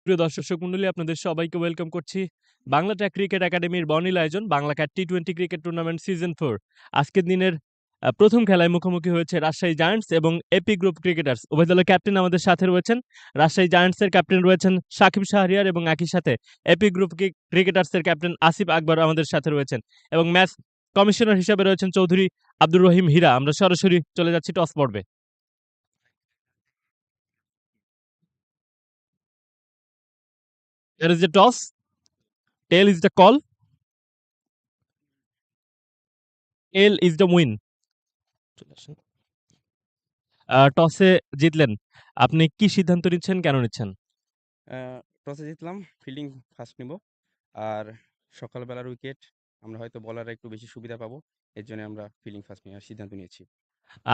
সুপ্রিয় দর্শক মণ্ডলী, আপনাদের সবাইকে ওয়েলকাম করছি বাংলা ট্র্যাক ক্রিকেট একাডেমির বর্ণিল আয়োজন বাংলা ক্যাট টি-20 ক্রিকেট টুর্নামেন্ট সিজন 4। আজকের দিনের প্রথম খেলায় মুখোমুখি হয়েছে রাজশাহী জায়ান্টস এবং এপি গ্রুপ ক্রিকেটার্স। উভয় দলের ক্যাপ্টেন আমাদের সাথে রয়েছেন। রাজশাহী জায়ান্টসের ক্যাপ্টেন রয়েছেন সাকিব শাহরিয়ার এবং একই সাথে AP group ক্রিকেটার্সের captain Asif Akbar আমাদের সাথে রয়েছেন এবং ম্যাচ কমিশনার হিসেবে রয়েছেন চৌধুরী আব্দুর রহিম হীরা। আমরা সরাসরি চলে যাচ্ছি টস পর্বে। There is a toss. Tail is the call. Tail is the win. টসে জিতলেন। আপনি কি সিদ্ধান্ত নিচ্ছেন, কেন নিচ্ছেন? টসে জিতলাম, ফিল্ডিং ফার্স্ট নিব। আর সকালবেলার উইকেট আমরা হয়তো বলাররা একটু বেশি সুবিধা পাবো। এর জন্য আমরা ফিল্ডিং ফার্স্ট নেওয়ার সিদ্ধান্ত নিয়েছি।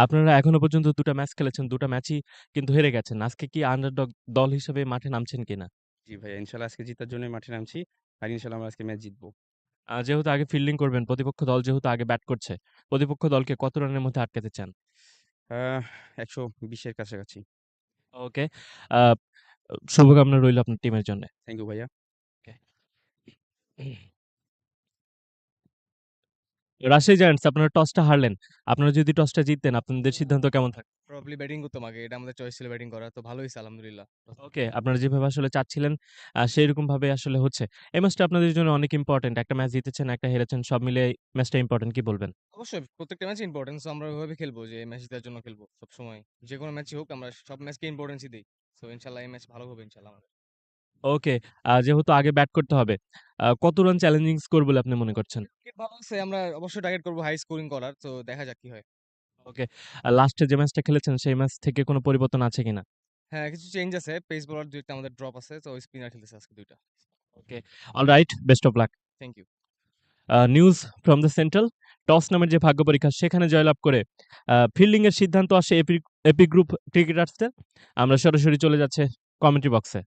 আপনারা এখনো পর্যন্ত ২ টা ম্যাচ খেলেছেন, ২ টা ম্যাচই কিন্তু হেরে গেছেন। আজকে কি আন্ডারডগ দল হিসেবে মাঠে নামছেন কিনা? জি ভাইয়া, ইনশাআল্লাহ আজকে জিতার জন্যই মাঠে নামছি। আর ইনশাআল্লাহ আমরা আজকে ম্যাচ জিতবো। যেহেতু আগে ফিল্ডিং করবেন, প্রতিপক্ষ দল যেহেতু আগে ব্যাট করছে, প্রতিপক্ষ দলকে কত রানের মধ্যে আটকাতে চান? ১২০ এর কাছাকাছি। ওকে। আ শুভকামনা রইল আপনার টিমের জন্যে। থ্যাংক ইউ ভাইয়া। ওকে। রাজশাহী জায়ান্টস, আপনারা টসটা হারলেন। আপনারা যদি টসটা জিততেন, আপনাদের সিদ্ধান্ত কেমন থাকতো? প্রবাবলি ব্যাটিং করতাম আগে। এটা আমাদের চয়েস ছিল ব্যাটিং করা। তো ভালো হইছে আলহামদুলিল্লাহ। ওকে, আপনারা যেভাবে আসলে চাচ্ছিলেন সেইরকমভাবে আসলে হচ্ছে। এই ম্যাচটা আপনাদের জন্য অনেক ইম্পোর্টেন্ট। একটা ম্যাচ জিতেছেন, একটা হেরেছেন। সব মিলিয়ে ম্যাচটা ইম্পোর্টেন্ট, কি বলবেন? অবশ্যই প্রত্যেকটা ম্যাচই ইম্পোর্টেন্ট। সো আমরা ওইভাবে খেলবো যে এই ম্যাচ জেতার জন্য খেলবো সবসময়। যেকোনো ম্যাচই হোক আমরা সব ম্যাচকে ইম্পোর্টেন্সই দেই। সো ইনশাআল্লাহ এই ম্যাচ ভালো হবে ইনশাআল্লাহ আমাদের। ওকে, যেহেতু আগে ব্যাট করতে হবে, কত রান চ্যালেঞ্জিং স্কোর বলে আপনি মনে করছেন? ক্রিকেট ভালো আছে। আমরা অবশ্যই টার্গেট করব হাই স্কোরিং করার। তো দেখা যাক কি হয়। ওকে, লাস্টে যে ম্যাচটা খেলেছেন সেই ম্যাচ থেকে কোনো পরিবর্তন আছে কিনা? হ্যাঁ, কিছু চেঞ্জ আছে। পেস বোলার ২ একটা আমাদের ড্রপ আছে। তো স্পিনার খেলতেছে আজকে ২ টা। Okay, alright, best of luck. Thank you. News from the central, toss নামের যে ভাগ্য পরীক্ষা সেখানে জয়লাভ করে ফিল্ডিং এর সিদ্ধান্ত আসে এপি গ্রুপ ক্রিকেটার্সদের। আমরা সরাসরি চলে যাচ্ছে কমেন্ট্রি বক্সে।